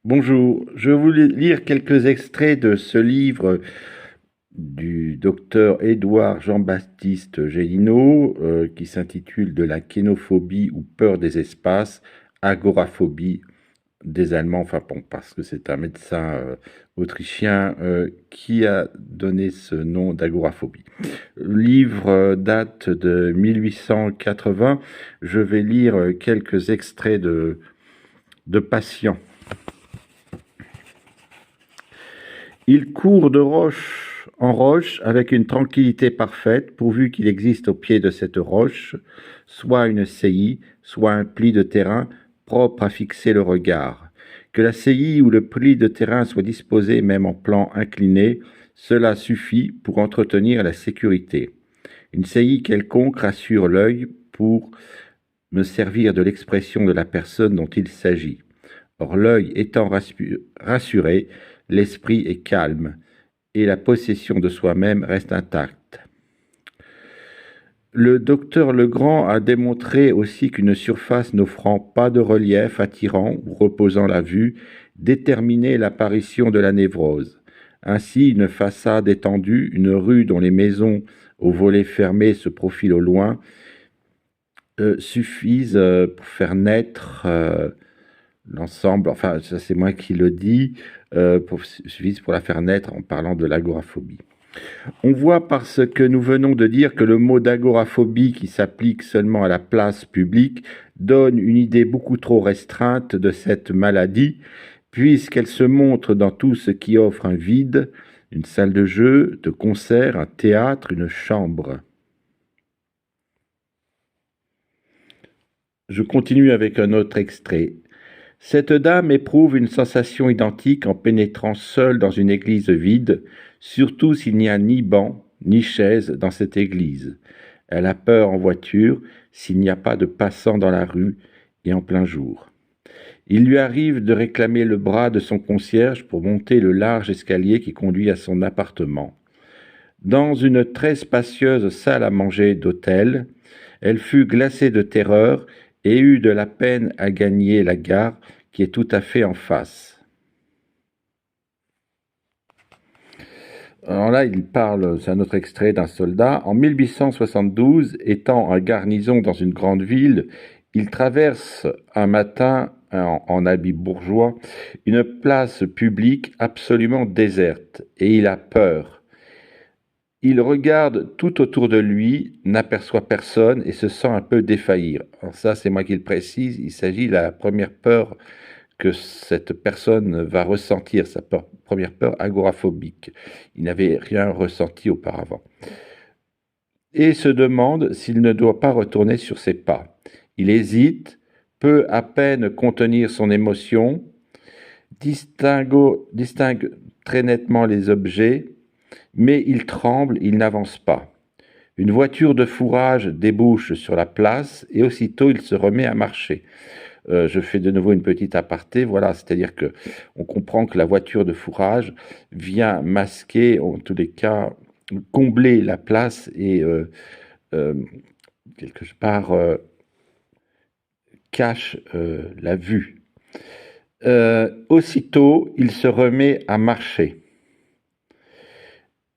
Bonjour, je voulais lire quelques extraits de ce livre du docteur Édouard Jean-Baptiste Gélineau qui s'intitule De la kénophobie ou peur des espaces, agoraphobie des Allemands, enfin bon, parce que c'est un médecin autrichien qui a donné ce nom d'agoraphobie. Le livre date de 1880. Je vais lire quelques extraits de patients. Il court de roche en roche avec une tranquillité parfaite, pourvu qu'il existe au pied de cette roche soit une saillie, soit un pli de terrain propre à fixer le regard. Que la saillie ou le pli de terrain soit disposé même en plan incliné, cela suffit pour entretenir la sécurité. Une saillie quelconque rassure l'œil pour me servir de l'expression de la personne dont il s'agit. Or l'œil étant rassuré, l'esprit est calme et la possession de soi-même reste intacte. Le docteur Legrand a démontré aussi qu'une surface n'offrant pas de relief attirant ou reposant la vue déterminait l'apparition de la névrose. Ainsi, une façade étendue, une rue dont les maisons aux volets fermés se profilent au loin, suffisent pour faire naître l'ensemble, enfin ça c'est moi qui le dis, suffisent pour la faire naître en parlant de l'agoraphobie. On voit par ce que nous venons de dire que le mot d'agoraphobie qui s'applique seulement à la place publique donne une idée beaucoup trop restreinte de cette maladie, puisqu'elle se montre dans tout ce qui offre un vide, une salle de jeu, de concert, un théâtre, une chambre. Je continue avec un autre extrait. Cette dame éprouve une sensation identique en pénétrant seule dans une église vide, surtout s'il n'y a ni banc ni chaise dans cette église. Elle a peur en voiture s'il n'y a pas de passants dans la rue et en plein jour. Il lui arrive de réclamer le bras de son concierge pour monter le large escalier qui conduit à son appartement. Dans une très spacieuse salle à manger d'hôtel, elle fut glacée de terreur et eut de la peine à gagner la gare qui est tout à fait en face. Alors là, il parle, c'est un autre extrait d'un soldat. En 1872, étant en garnison dans une grande ville, il traverse un matin en habit bourgeois une place publique absolument déserte et il a peur. Il regarde tout autour de lui, n'aperçoit personne et se sent un peu défaillir. Alors ça, c'est moi qui le précise, il s'agit de la première peur que cette personne va ressentir, sa première peur agoraphobique. Il n'avait rien ressenti auparavant. Et se demande s'il ne doit pas retourner sur ses pas. Il hésite, peut à peine contenir son émotion, distingue très nettement les objets, mais il tremble, il n'avance pas. Une voiture de fourrage débouche sur la place et aussitôt il se remet à marcher. Je fais de nouveau une petite aparté, voilà, c'est-à-dire que on comprend que la voiture de fourrage vient masquer, en tous les cas, combler la place et quelque part cache la vue. Aussitôt, il se remet à marcher.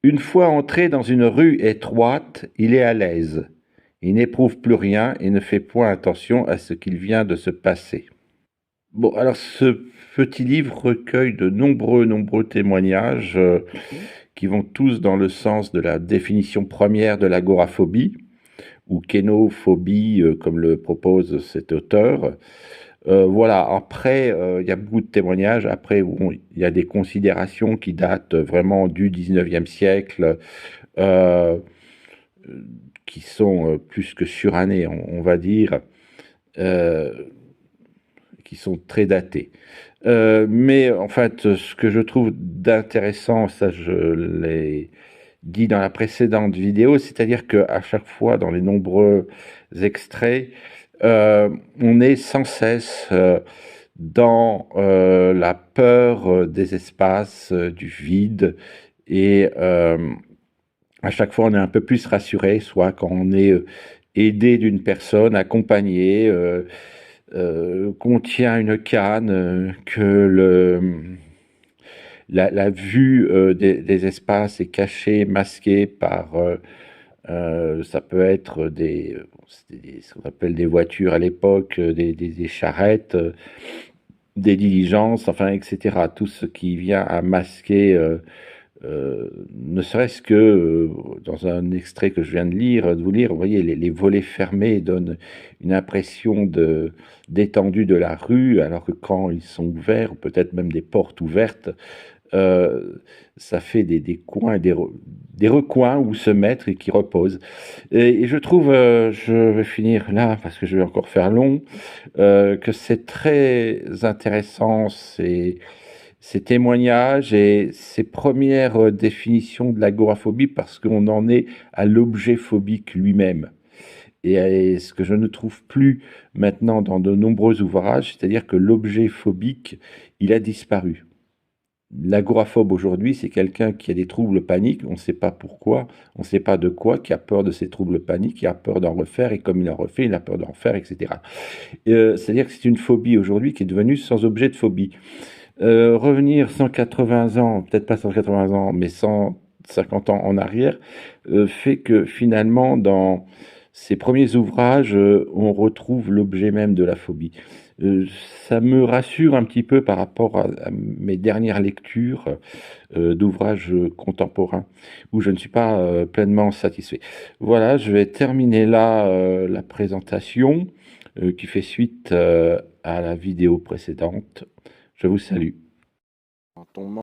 Une fois entré dans une rue étroite, il est à l'aise. Il n'éprouve plus rien et ne fait point attention à ce qu'il vient de se passer. Bon, alors ce petit livre recueille de nombreux témoignages qui vont tous dans le sens de la définition première de l'agoraphobie, ou kénophobie, comme le propose cet auteur. Voilà, après, il y a beaucoup de témoignages. Après, bon, il y a des considérations qui datent vraiment du 19e siècle, euh, qui sont plus que surannées, on va dire, qui sont très datées. Mais en fait, ce que je trouve d'intéressant, ça je l'ai dit dans la précédente vidéo, c'est-à-dire qu'à chaque fois, dans les nombreux extraits, on est sans cesse dans la peur des espaces, du vide, et à chaque fois on est un peu plus rassuré, soit quand on est aidé d'une personne, accompagné, contient une canne, que la vue des espaces est cachée, masquée par, ça peut être ce qu'on appelle des voitures à l'époque, des charrettes, des diligences, enfin, etc. Tout ce qui vient à masquer, ne serait-ce que dans un extrait que je viens de vous lire, vous voyez, les volets fermés donnent une impression d'étendue de la rue, alors que quand ils sont ouverts, peut-être même des portes ouvertes, euh, ça fait des coins, des recoins où se mettre et qui reposent. Et je trouve, je vais finir là parce que je vais encore faire long, que c'est très intéressant ces témoignages et ces premières définitions de l'agoraphobie parce qu'on en est à l'objet phobique lui-même. Et ce que je ne trouve plus maintenant dans de nombreux ouvrages, c'est-à-dire que l'objet phobique, il a disparu. L'agoraphobe aujourd'hui, c'est quelqu'un qui a des troubles paniques, on ne sait pas pourquoi, on ne sait pas de quoi, qui a peur de ces troubles paniques, qui a peur d'en refaire, et comme il en refait, il a peur d'en faire, etc. C'est-à-dire que c'est une phobie aujourd'hui qui est devenue sans objet de phobie. Revenir 180 ans, peut-être pas 180 ans, mais 150 ans en arrière, fait que finalement, dans ces premiers ouvrages, on retrouve l'objet même de la phobie. Euh, Ça me rassure un petit peu par rapport à mes dernières lectures d'ouvrages contemporains, où je ne suis pas pleinement satisfait. Voilà, je vais terminer là la présentation qui fait suite à la vidéo précédente. Je vous salue. Quand on